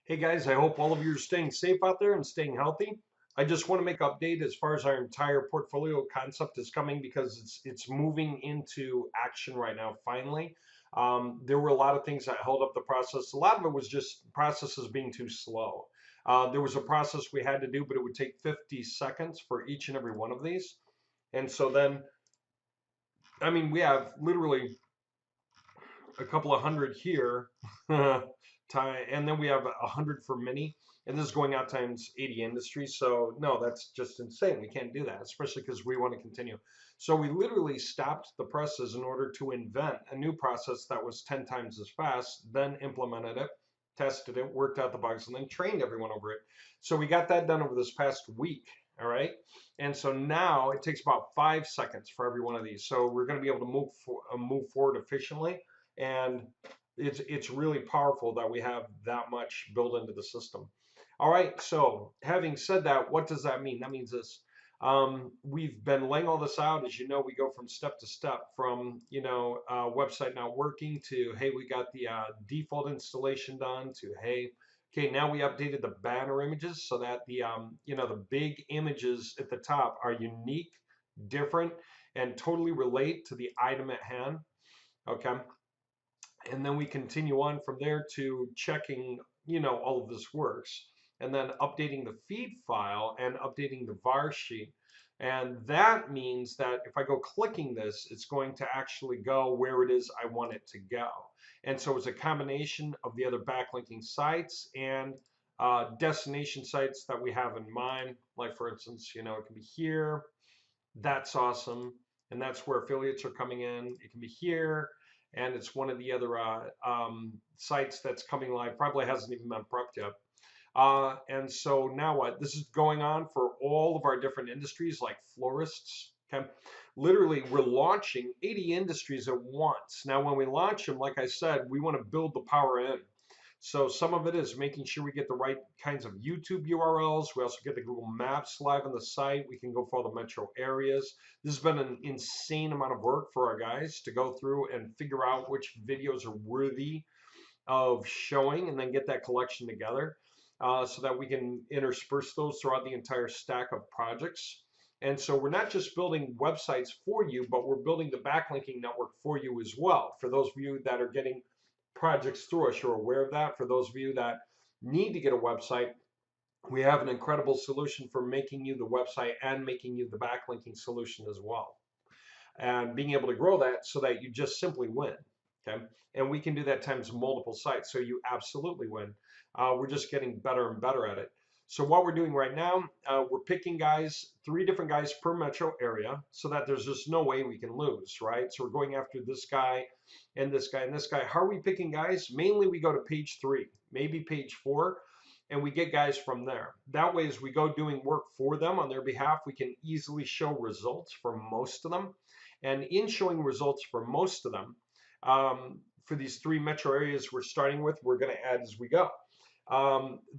Hey guys, I hope all of you are staying safe out there and staying healthy. I just want to make an update as far as our entire portfolio concept is coming because it's moving into action right now, finally. There were a lot of things that held up the process. A lot of it was just processes being too slow. There was a process we had to do, but it would take 50 seconds for each and every one of these. And so then, I mean, we have literally a couple of hundred here, and then we have 100 for mini, and this is going out times 80 industries. So no, that's just insane. We can't do that, especially because we want to continue. So we literally stopped the presses in order to invent a new process that was 10 times as fast, then implemented it, tested it, worked out the bugs, and then trained everyone over it. So we got that done over this past week. All right. And so now it takes about 5 seconds for every one of these. So we're going to be able to move forward efficiently, and it's really powerful that we have that much built into the system. All right, so having said that, what does that mean? That means this. We've been laying all this out. As you know, we go from step to step, from website not working to, hey, we got the default installation done, to, hey, okay, now we updated the banner images so that the big images at the top are unique, different, and totally relate to the item at hand. Okay, and then we continue on from there to checking, all of this works, and then updating the feed file and updating the var sheet. And that means that if I go clicking this, it's going to actually go where it is I want it to go. And so it's a combination of the other backlinking sites and destination sites that we have in mind. Like, for instance, it can be here. That's awesome. And that's where affiliates are coming in. It can be here, and it's one of the other sites that's coming live. Probably hasn't even been prepped yet. And so now what? This is going on for all of our different industries, like florists. Okay, literally, we're launching 80 industries at once. Now, when we launch them, like I said, we want to build the power in. So some of it is making sure we get the right kinds of YouTube URLs. We also get the Google Maps live on the site. We can go for all the metro areas. This has been an insane amount of work for our guys to go through and figure out which videos are worthy of showing, and then get that collection together so that we can intersperse those throughout the entire stack of projects. And so we're not just building websites for you, but we're building the backlinking network for you as well. For those of you that are getting projects through us, you're aware of that. For those of you that need to get a website, we have an incredible solution for making you the website and making you the backlinking solution as well, and being able to grow that so that you just simply win. Okay, and we can do that times multiple sites, so you absolutely win. We're just getting better and better at it. So what we're doing right now, we're picking guys, 3 different guys per metro area, so that there's just no way we can lose, right? So we're going after this guy and this guy and this guy. How are we picking guys? Mainly we go to page 3, maybe page 4, and we get guys from there. That way, as we go doing work for them on their behalf, we can easily show results for most of them. And in showing results for most of them, for these 3 metro areas we're starting with, we're going to add as we go.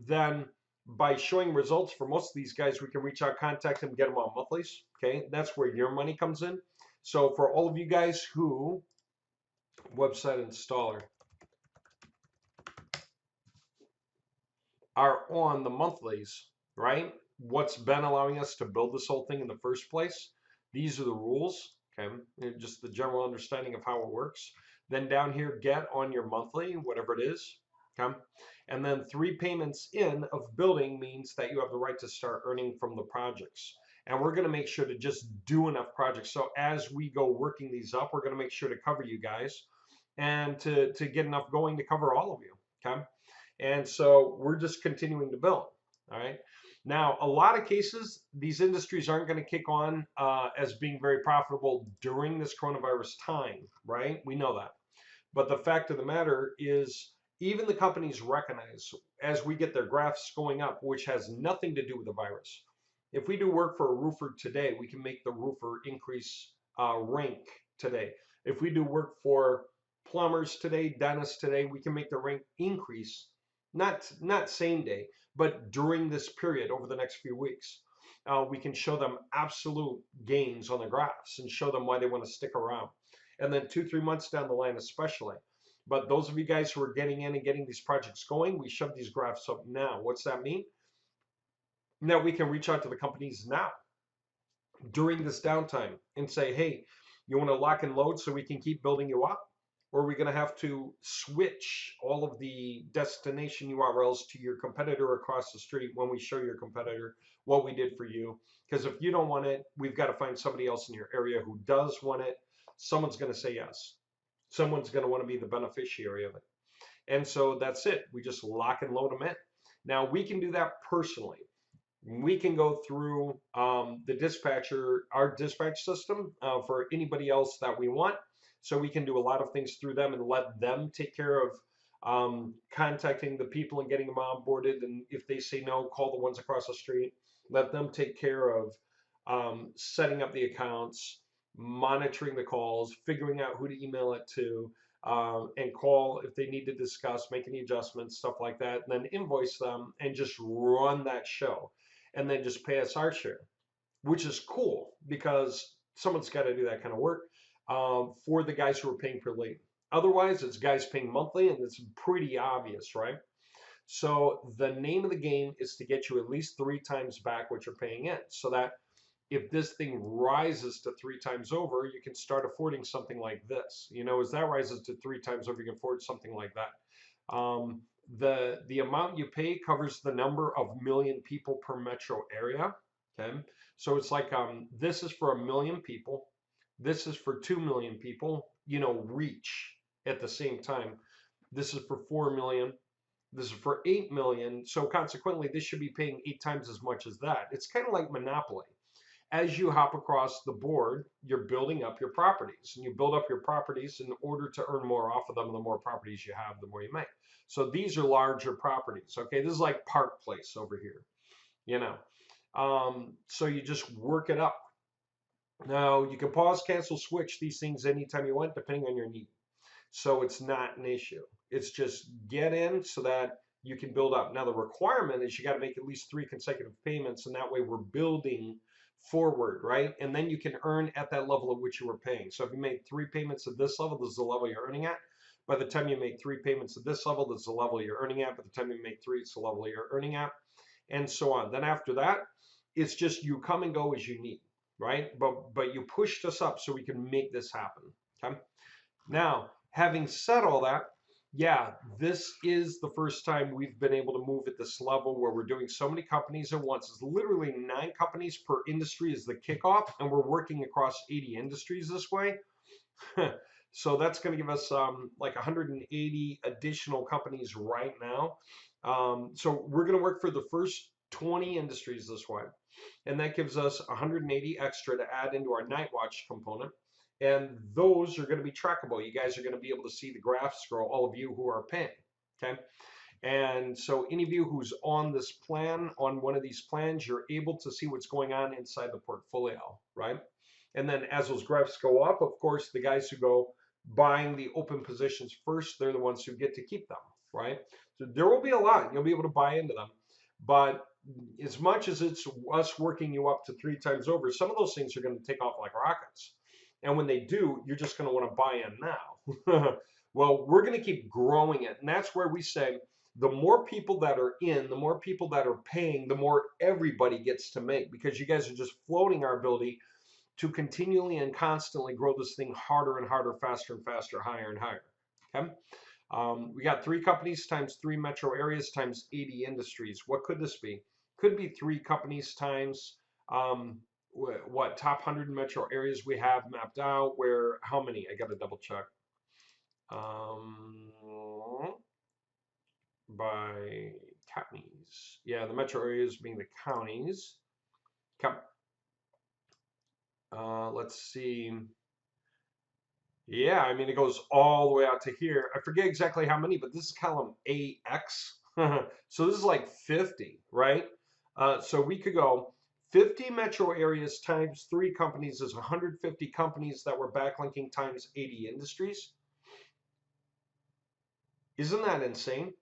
Then by showing results for most of these guys, we can reach out, contact them, get them on monthlies. Okay, that's where your money comes in. So for all of you guys who, website installer, are on the monthlies, right? What's been allowing us to build this whole thing in the first place? These are the rules, okay? Just the general understanding of how it works. Then down here, get on your monthly, whatever it is, okay? And then 3 payments in of building means that you have the right to start earning from the projects. And we're going to make sure to just do enough projects. So as we go working these up, we're going to make sure to cover you guys and to get enough going to cover all of you, okay? And so we're just continuing to build. All right. Now, a lot of cases, these industries aren't going to kick on as being very profitable during this coronavirus time, right? We know that. But the fact of the matter is, even the companies recognize, as we get their graphs going up, which has nothing to do with the virus. If we do work for a roofer today, we can make the roofer increase rank today. If we do work for plumbers today, dentists today, we can make the rank increase, not same day, but during this period over the next few weeks. We can show them absolute gains on the graphs and show them why they want to stick around. And then 2-3 months down the line, especially, But those of you guys who are getting in and getting these projects going, we shove these graphs up now. What's that mean? Now we can reach out to the companies now during this downtime and say, hey, you want to lock and load so we can keep building you up? Or are we going to have to switch all of the destination URLs to your competitor across the street when we show your competitor what we did for you? Because if you don't want it, we've got to find somebody else in your area who does want it. Someone's going to say yes. Someone's going to want to be the beneficiary of it. And so that's it. We just lock and load them in. Now we can do that personally. We can go through the dispatcher, our dispatch system for anybody else that we want. So we can do a lot of things through them and let them take care of contacting the people and getting them onboarded. And if they say no, call the ones across the street. Let them take care of setting up the accounts, monitoring the calls, figuring out who to email it to, and call if they need to discuss, make any adjustments, stuff like that, and then invoice them and just run that show. And then just pay us our share, which is cool because someone's got to do that kind of work for the guys who are paying per lead. Otherwise, it's guys paying monthly, and it's pretty obvious, right? So the name of the game is to get you at least 3 times back what you're paying in, so that if this thing rises to 3 times over, you can start affording something like this. You know, as that rises to 3 times over, you can afford something like that. The amount you pay covers the number of million people per metro area. Okay, so it's like this is for 1 million people, this is for 2 million people, you know, reach at the same time. This is for 4 million, this is for 8 million. So consequently, this should be paying 8 times as much as that. It's kind of like Monopoly. As you hop across the board, you're building up your properties, and you build up your properties in order to earn more off of them. The more properties you have, the more you make. So these are larger properties. Okay, this is like Park Place over here, you know. So you just work it up. Now you can pause, cancel, switch these things anytime you want, depending on your need. So it's not an issue. It's just get in so that you can build up. Now the requirement is you got to make at least 3 consecutive payments, and that way we're building forward, right? And then you can earn at that level at which you were paying. So if you made 3 payments at this level, this is the level you're earning at. By the time you make 3 payments at this level, this is the level you're earning at. By the time you make 3, it's the level you're earning at, and so on. Then after that, it's just you come and go as you need, right? But you pushed us up so we can make this happen. Okay. Now, having said all that, yeah, this is the first time we've been able to move at this level where we're doing so many companies at once. It's literally 9 companies per industry is the kickoff, and we're working across 80 industries this way. So that's going to give us like 180 additional companies right now. So we're going to work for the first 20 industries this way, and that gives us 180 extra to add into our night watch component. And those are going to be trackable. You guys are going to be able to see the graphs for all of you who are paying. Okay. And so any of you who's on this plan, on one of these plans, you're able to see what's going on inside the portfolio, right? And then as those graphs go up, of course, the guys who go buying the open positions first, they're the ones who get to keep them, right? So there will be a lot. You'll be able to buy into them. But as much as it's us working you up to 3 times over, some of those things are going to take off like rockets. And when they do, you're just going to want to buy in now. Well, we're going to keep growing it. And that's where we say the more people that are in, the more people that are paying, the more everybody gets to make, because you guys are just floating our ability to continually and constantly grow this thing harder and harder, faster and faster, higher and higher. Okay. We got 3 companies times 3 metro areas times 80 industries. What could this be? Could be 3 companies times what top 100 metro areas we have mapped out. Where how many? I got to double check. By counties. Yeah, the metro areas being the counties. Let's see. Yeah, I mean, it goes all the way out to here. I forget exactly how many, but this is column AX. So this is like 50, right? So we could go 50 metro areas times 3 companies is 150 companies that were backlinking times 80 industries. Isn't that insane?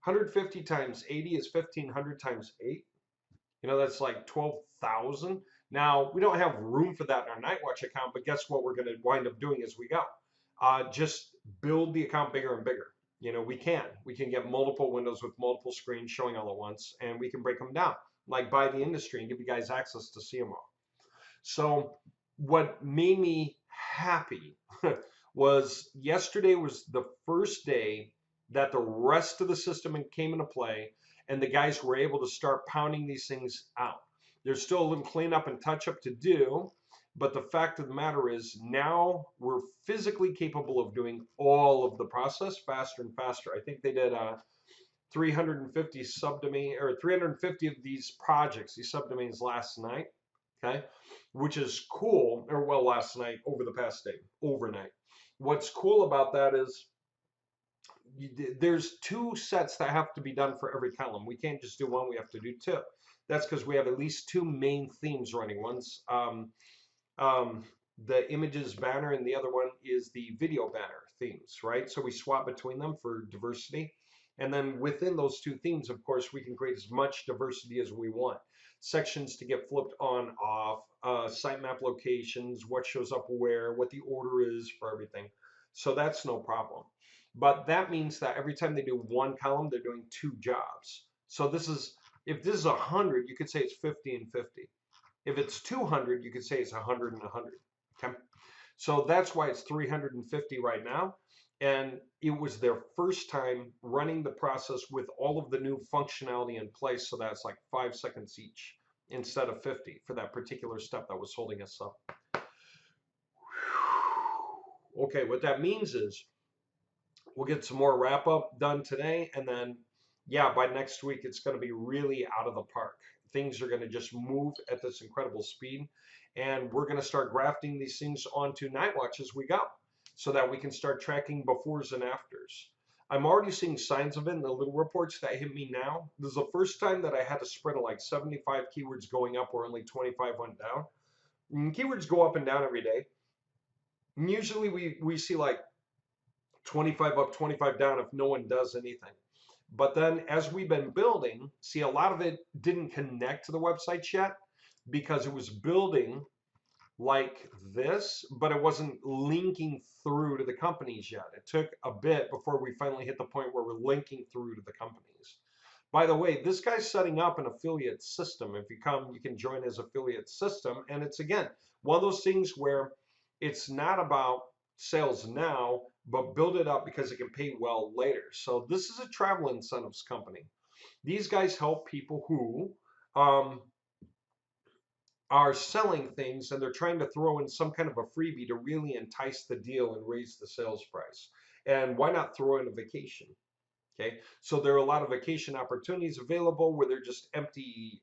150 times 80 is 1,500 times 8. You know, that's like 12,000. Now, we don't have room for that in our Night Watch account, but guess what we're going to wind up doing as we go? just build the account bigger and bigger. You know, we can get multiple windows with multiple screens showing all at once, and we can break them down like by the industry and give you guys access to see them all. So what made me happy was yesterday was the first day that the rest of the system came into play, and the guys were able to start pounding these things out. There's still a little cleanup and touch up to do, but the fact of the matter is now we're physically capable of doing all of the process faster and faster. I think they did 350 subdomain or 350 of these projects, these subdomains last night. Okay, which is cool. Or well, last night, over the past day, overnight. What's cool about that is there's two sets that have to be done for every column. We can't just do one, we have to do two. That's because we have at least two main themes running. One's the images banner, and the other one is the video banner themes, right? So we swap between them for diversity. And then within those two themes, of course, we can create as much diversity as we want. Sections to get flipped on, off, sitemap locations, what shows up where, what the order is for everything. So that's no problem. But that means that every time they do one column, they're doing two jobs. So this is, if this is 100, you could say it's 50 and 50. If it's 200, you could say it's 100 and 100. Okay, so that's why it's 350 right now. And it was their first time running the process with all of the new functionality in place. So that's like 5 seconds each instead of 50 for that particular step that was holding us up. Okay, what that means is we'll get some more wrap up done today. And then, yeah, by next week, it's going to be really out of the park. Things are going to just move at this incredible speed. And we're going to start grafting these things onto Nightwatch as we go, so that we can start tracking befores and afters. I'm already seeing signs of it in the little reports that hit me now. This is the first time that I had a spread of like 75 keywords going up where only 25 went down. And keywords go up and down every day. And usually we see like 25 up, 25 down if no one does anything. But then as we've been building, see, a lot of it didn't connect to the websites yet because it was building like this, but it wasn't linking through to the companies yet. It took a bit before we finally hit the point where we're linking through to the companies. By the way, this guy's setting up an affiliate system. If you come, you can join his affiliate system. And it's, again, one of those things where it's not about sales now, but build it up because it can pay well later. So this is a travel incentives company. These guys help people who are selling things, and they're trying to throw in some kind of a freebie to really entice the deal and raise the sales price. And why not throw in a vacation? Okay, so there are a lot of vacation opportunities available where they're just empty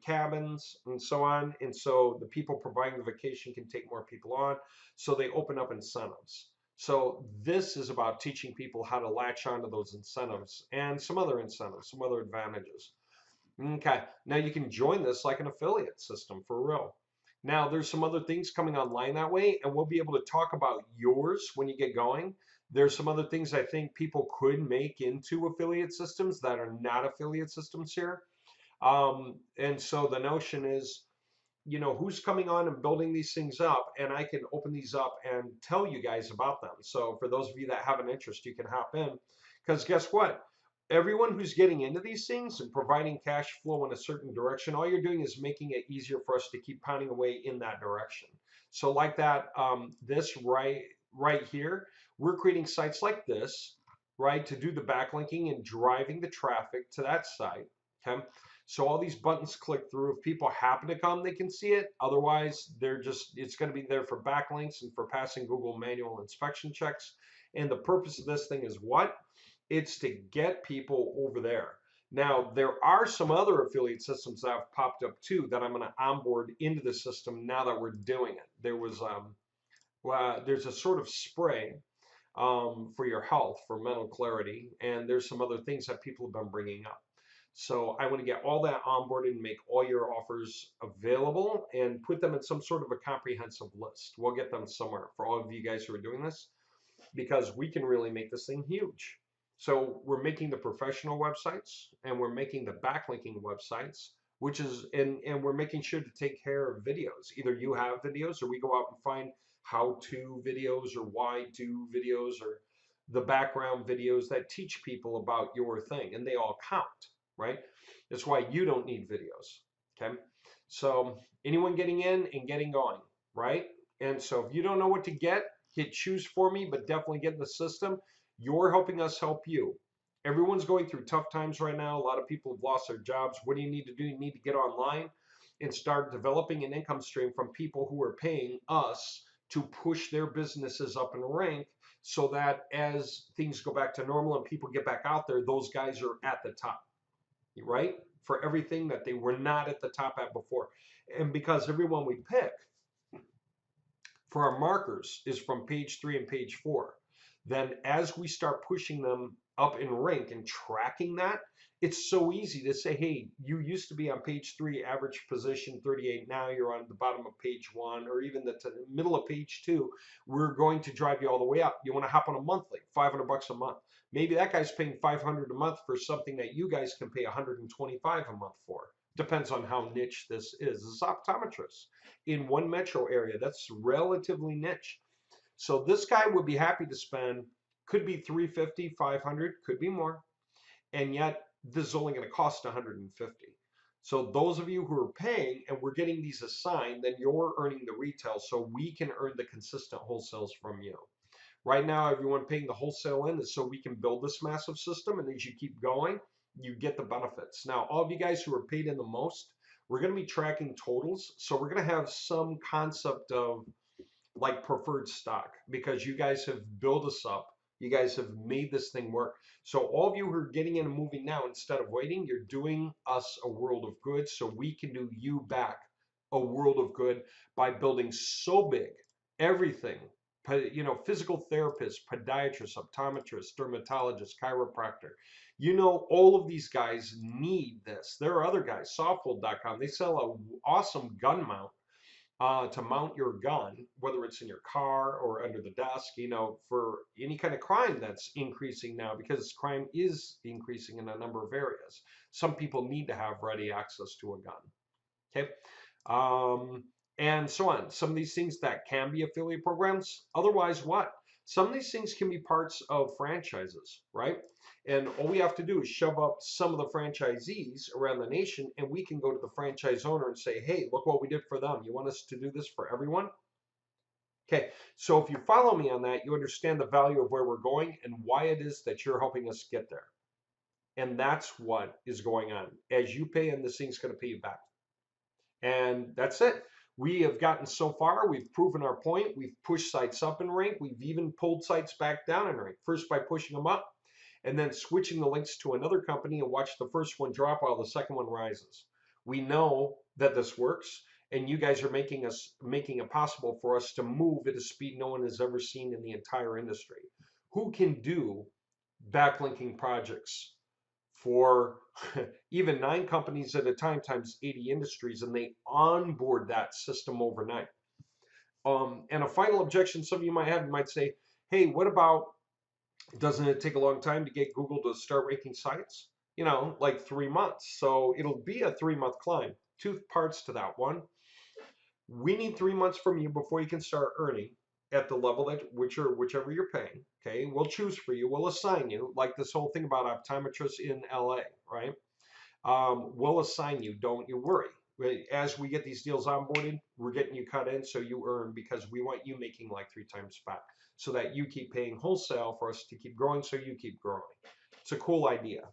cabins and so on. And so the people providing the vacation can take more people on. So they open up incentives. So this is about teaching people how to latch onto those incentives and some other incentives, some other advantages. Okay, now you can join this like an affiliate system for real. Now there's some other things coming online that way, and we'll be able to talk about yours when you get going. There's some other things I think people could make into affiliate systems that are not affiliate systems here. And so the notion is, you know, who's coming on and building these things up, and I can open these up and tell you guys about them. So for those of you that have an interest, you can hop in, because guess what? Everyone who's getting into these things and providing cash flow in a certain direction, all you're doing is making it easier for us to keep pounding away in that direction. So like that, this right here, we're creating sites like this, right, to do the backlinking and driving the traffic to that site. Okay, so all these buttons click through. If people happen to come, they can see it. Otherwise, they're just, it's going to be there for backlinks and for passing Google manual inspection checks. And the purpose of this thing is what? It's to get people over there. Now, there are some other affiliate systems that have popped up too that I'm going to onboard into the system now that we're doing it. There was there's a sort of spray for your health, for mental clarity, and there's some other things that people have been bringing up. So I want to get all that onboarded and make all your offers available and put them in some sort of a comprehensive list. We'll get them somewhere for all of you guys who are doing this, because we can really make this thing huge. So we're making the professional websites, and we're making the backlinking websites, which is, and we're making sure to take care of videos. Either you have videos or we go out and find how-to videos or why-do videos or the background videos that teach people about your thing, and they all count, right? That's why you don't need videos, okay? So anyone getting in and getting going, right? And so if you don't know what to get, hit choose for me, but definitely get in the system. You're helping us help you. Everyone's going through tough times right now. A lot of people have lost their jobs. What do you need to do? You need to get online and start developing an income stream from people who are paying us to push their businesses up in rank so that as things go back to normal and people get back out there, those guys are at the top, right? For everything that they were not at the top at before. And because everyone we pick for our markers is from page 3 and page 4, then as we start pushing them up in rank and tracking that, it's so easy to say, hey, you used to be on page 3, average position 38. Now you're on the bottom of page 1, or even the middle of page 2. We're going to drive you all the way up. You want to hop on a monthly, $500 a month. Maybe that guy's paying $500 a month for something that you guys can pay $125 a month for. Depends on how niche this is. This is optometrists in one metro area. That's relatively niche. So this guy would be happy to spend, could be 350, 500, could be more. And yet this is only going to cost 150. So those of you who are paying and we're getting these assigned, then you're earning the retail so we can earn the consistent wholesales from you. Right now, everyone paying the wholesale in is so we can build this massive system, and as you keep going, you get the benefits. Now, all of you guys who are paid in the most, we're going to be tracking totals. So we're going to have some concept of like preferred stock because you guys have built us up. You guys have made this thing work. So all of you who are getting in and moving now, instead of waiting, you're doing us a world of good so we can do you back a world of good by building so big everything. You know, physical therapists, podiatrists, optometrists, dermatologists, chiropractor. You know, all of these guys need this. There are other guys, softfold.com. They sell an awesome gun mount to mount your gun, whether it's in your car or under the desk, you know, for any kind of crime that's increasing now because crime is increasing in a number of areas. Some people need to have ready access to a gun. Okay. And so on. Some of these things that can be affiliate programs. Otherwise, what? Some of these things can be parts of franchises, right? And all we have to do is shove up some of the franchisees around the nation, and we can go to the franchise owner and say, hey, look what we did for them. You want us to do this for everyone? Okay, so if you follow me on that, you understand the value of where we're going and why it is that you're helping us get there. And that's what is going on. As you pay in, this thing's going to pay you back. And that's it. We have gotten so far. We've proven our point. We've pushed sites up in rank. We've even pulled sites back down in rank. First by pushing them up and then switching the links to another company and watch the first one drop while the second one rises. We know that this works, and you guys are making it possible for us to move at a speed no one has ever seen in the entire industry. Who can do backlinking projects for even 9 companies at a time times 80 industries, and they onboard that system overnight? And a final objection some of you might have, you might say, hey, what about, doesn't it take a long time to get Google to start ranking sites? You know, like 3 months. So it'll be a 3-month climb. 2 parts to that. One, we need 3 months from you before you can start earning at the level that whichever you're paying. Okay, we'll choose for you. We'll assign you, like this whole thing about optometrists in LA, right? We'll assign you. Don't you worry. As we get these deals onboarded, we're getting you cut in so you earn, because we want you making like 3 times back so that you keep paying wholesale for us to keep growing so you keep growing. It's a cool idea,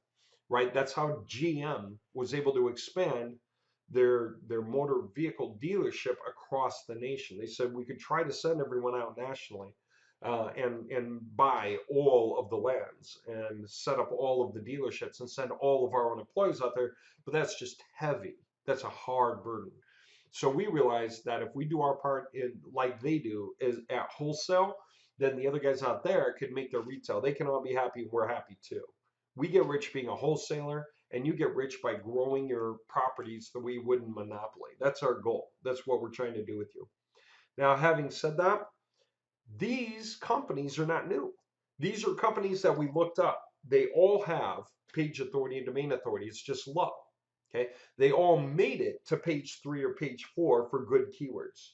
right? That's how GM was able to expand their motor vehicle dealership across the nation. They said we could try to send everyone out nationally and buy all of the lands and set up all of the dealerships and send all of our own employees out there, but that's just heavy. That's a hard burden. So we realized that if we do our part in like they do is at wholesale, then the other guys out there could make their retail. They can all be happy, and we're happy too. We get rich being a wholesaler, and you get rich by growing your properties the way you would in Monopoly. That's our goal. That's what we're trying to do with you. Now, having said that, these companies are not new. These are companies that we looked up. They all have page authority and domain authority. It's just low. Okay, they all made it to page 3 or page 4 for good keywords.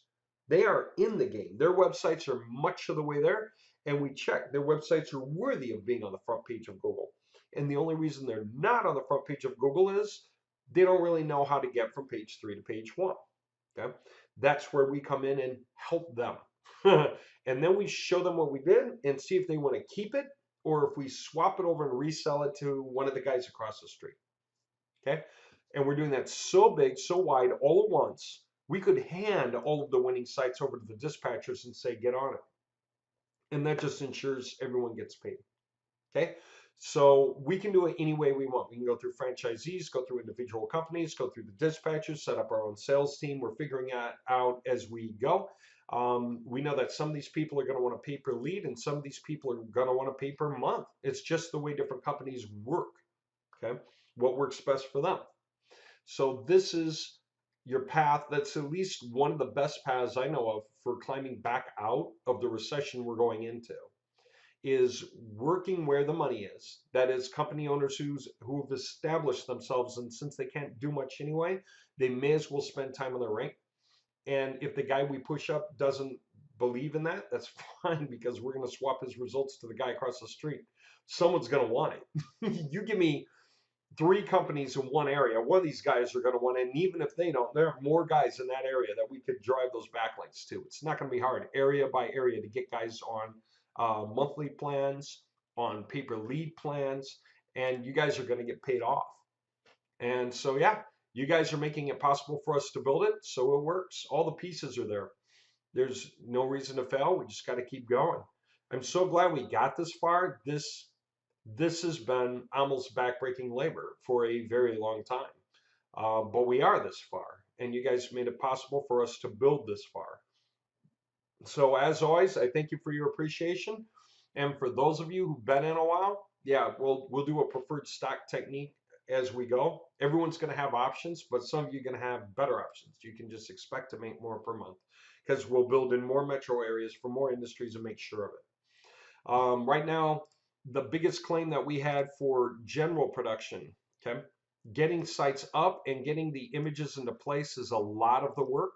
They are in the game. Their websites are much of the way there, and we check their websites are worthy of being on the front page of Google. And the only reason they're not on the front page of Google is they don't really know how to get from page 3 to page 1. Okay? That's where we come in and help them. And then we show them what we did and see if they want to keep it or if we swap it over and resell it to one of the guys across the street. Okay? And we're doing that so big, so wide, all at once, we could hand all of the winning sites over to the dispatchers and say, get on it. And that just ensures everyone gets paid. Okay? So we can do it any way we want. We can go through franchisees, go through individual companies, go through the dispatchers, set up our own sales team. We're figuring it out as we go. We know that some of these people are going to want to pay per lead and some of these people are going to want to pay per month. It's just the way different companies work. Okay? What works best for them. So this is your path. That's at least one of the best paths I know of for climbing back out of the recession we're going into, is working where the money is. That is company owners who've established themselves, and since they can't do much anyway, they may as well spend time on the rank. And if the guy we push up doesn't believe in that, that's fine, because we're going to swap his results to the guy across the street. Someone's going to want it. You give me 3 companies in one area, one of these guys are going to want it. And even if they don't, there are more guys in that area that we could drive those backlinks to. It's not going to be hard, area by area, to get guys on monthly plans, on pay-per lead plans, and you guys are going to get paid off. And so, yeah, you guys are making it possible for us to build it, so it works. All the pieces are there. There's no reason to fail. We just got to keep going. I'm so glad we got this far. This has been almost backbreaking labor for a very long time. But we are this far, and you guys made it possible for us to build this far. So as always, I thank you for your appreciation. And for those of you who've been in a while, yeah, we'll do a preferred stock technique as we go. Everyone's going to have options, but some of you are going to have better options. You can just expect to make more per month, because we'll build in more metro areas for more industries and make sure of it. Right now, the biggest claim that we had for general production, okay, getting sites up and getting the images into place is a lot of the work.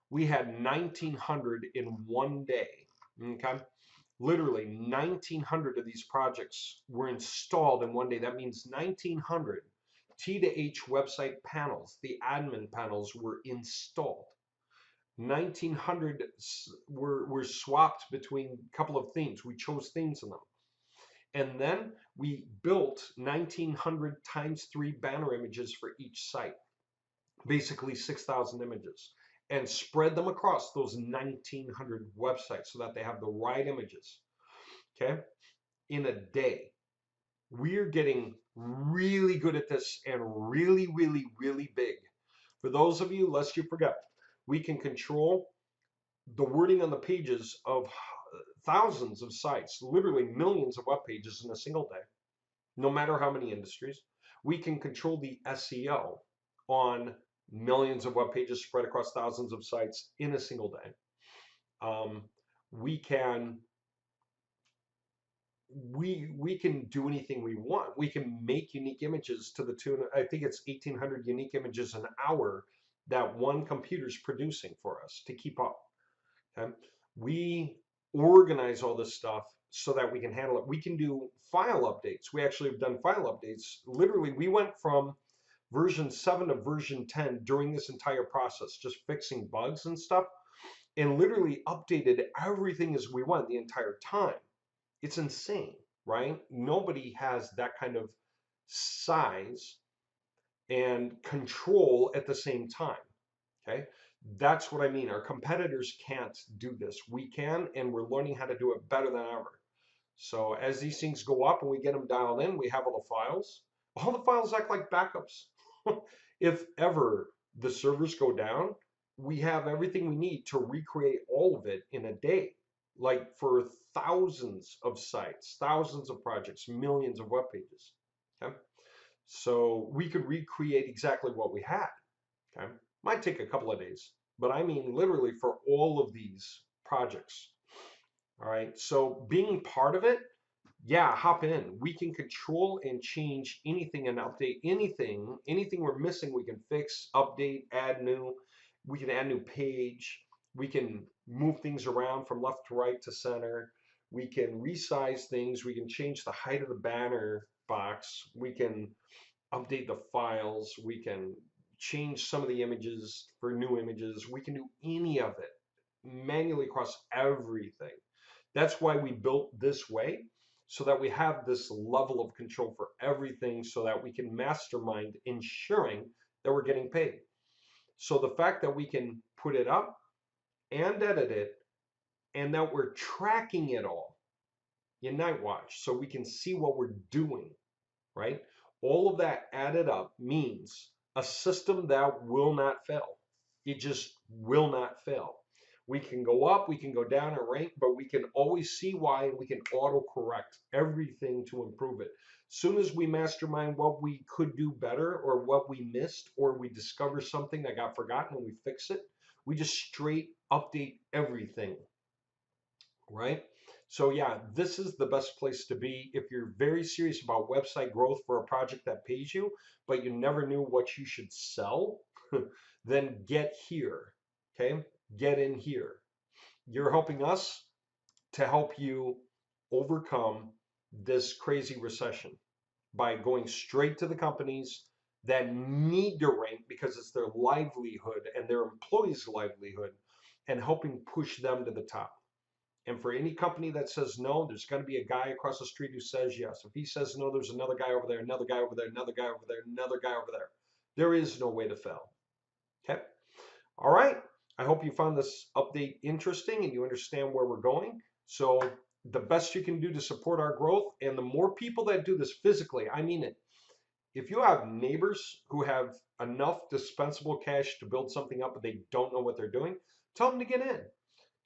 We had 1,900 in one day, okay? Literally 1,900 of these projects were installed in one day. That means 1,900 T2H website panels, the admin panels, were installed. 1,900 were swapped between a couple of themes. We chose themes in them. And then we built 1,900 times 3 banner images for each site, basically 6,000 images, and spread them across those 1,900 websites so that they have the right images, okay, in a day. We're getting really good at this and really, really, really big. For those of you, lest you forget, we can control the wording on the pages of thousands of sites, literally millions of web pages in a single day, no matter how many industries. We can control the SEO on millions of web pages spread across thousands of sites in a single day. We can do anything we want. We can make unique images to the tune, I think it's 1,800 unique images an hour that one computer's producing for us to keep up. Okay? We organize all this stuff so that we can handle it. We can do file updates. We actually have done file updates. Literally, we went from version 7 to version 10 during this entire process, just fixing bugs and stuff, and literally updated everything as we went the entire time. It's insane, right? Nobody has that kind of size and control at the same time, okay? That's what I mean. Our competitors can't do this. We can, and we're learning how to do it better than ever. So as these things go up and we get them dialed in, we have all the files. All the files act like backups. If ever the servers go down, we have everything we need to recreate all of it in a day, like for thousands of sites, thousands of projects, millions of web pages. Okay? So we could recreate exactly what we had. Okay? Might take a couple of days, but I mean literally for all of these projects. All right, so being part of it, yeah, hop in. We can control and change anything and update anything we're missing we can fix, update, add new. We can add new page. We can move things around from left to right to center. We can resize things. We can change the height of the banner box. We can update the files. We can change some of the images for new images. We can do any of it manually across everything. That's why we built this way, so that we have this level of control for everything, so that we can mastermind ensuring that we're getting paid. So the fact that we can put it up and edit it, and that we're tracking it all in Nightwatch so we can see what we're doing, right? All of that added up means a system that will not fail. It just will not fail. We can go up, we can go down in rank, but we can always see why, and we can auto correct everything to improve it. Soon as we mastermind what we could do better, or what we missed, or we discover something that got forgotten and we fix it, we just straight update everything, right? So yeah, this is the best place to be if you're very serious about website growth for a project that pays you, but you never knew what you should sell. Then get here, okay? Get in here. You're helping us to help you overcome this crazy recession by going straight to the companies that need to rank because it's their livelihood and their employees' livelihood, and helping push them to the top. And for any company that says no, there's going to be a guy across the street who says yes. If he says no, there's another guy over there, another guy over there, another guy over there, another guy over there. There is no way to fail. Okay? All right. I hope you found this update interesting and you understand where we're going. So the best you can do to support our growth, and the more people that do this physically, I mean it. If you have neighbors who have enough dispensable cash to build something up but they don't know what they're doing, tell them to get in.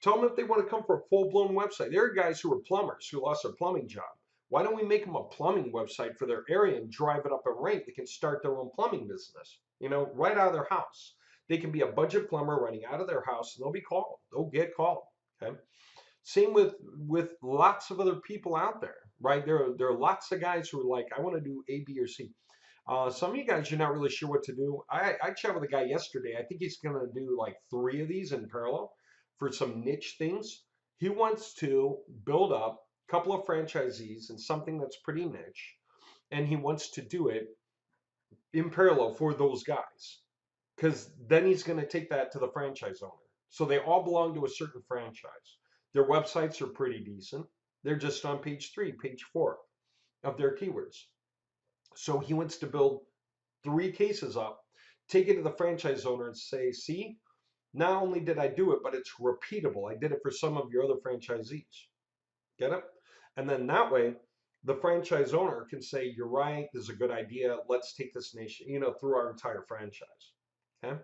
Tell them if they want to come for a full-blown website. There are guys who are plumbers who lost their plumbing job. Why don't we make them a plumbing website for their area and drive it up in rank? They can start their own plumbing business, right out of their house. They can be a budget plumber running out of their house, and they'll be called. They'll get called. Okay. Same with lots of other people out there, right? There are lots of guys who are like, I want to do A, B, or C. Some of you guys, you're not really sure what to do. I chatted with a guy yesterday. I think he's going to do like 3 of these in parallel for some niche things. He wants to build up a couple of franchisees in something that's pretty niche, and he wants to do it in parallel for those guys, because then he's going to take that to the franchise owner. So they all belong to a certain franchise. Their websites are pretty decent. They're just on page 3, page 4 of their keywords. So he wants to build 3 cases up, take it to the franchise owner and say, see, not only did I do it, but it's repeatable. I did it for some of your other franchisees. Get it? And then that way, the franchise owner can say, you're right, this is a good idea. Let's take this nation, through our entire franchise. Okay?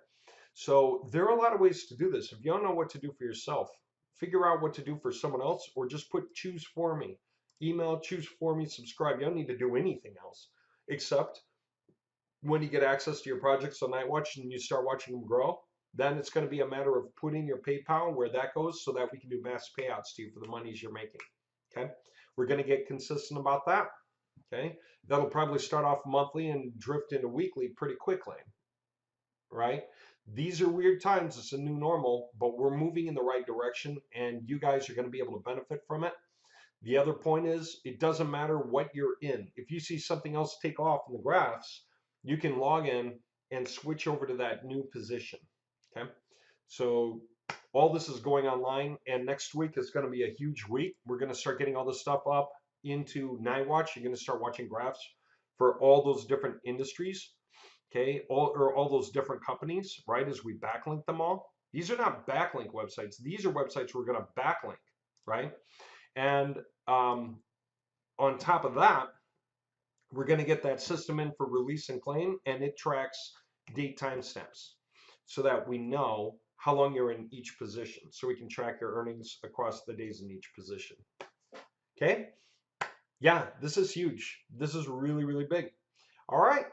So there are a lot of ways to do this. If you don't know what to do for yourself, figure out what to do for someone else, or just put choose for me. Email, choose for me, subscribe. You don't need to do anything else, except when you get access to your projects on Nightwatch and you start watching them grow, then it's going to be a matter of putting your PayPal where that goes, so that we can do mass payouts to you for the monies you're making. Okay? We're going to get consistent about that. Okay? That'll probably start off monthly and drift into weekly pretty quickly. Right? These are weird times. It's a new normal, but we're moving in the right direction, and you guys are going to be able to benefit from it. The other point is, it doesn't matter what you're in. If you see something else take off in the graphs, you can log in and switch over to that new position. Okay? So all this is going online, and next week is going to be a huge week. We're going to start getting all this stuff up into Nightwatch. You're going to start watching graphs for all those different industries. Okay, all those different companies, right, as we backlink them all. These are not backlink websites. These are websites we're going to backlink, right? And on top of that, we're going to get that system in for release and claim, and it tracks date timestamps so that we know how long you're in each position, so we can track your earnings across the days in each position. Okay? Yeah, this is huge. This is really, really big. All right.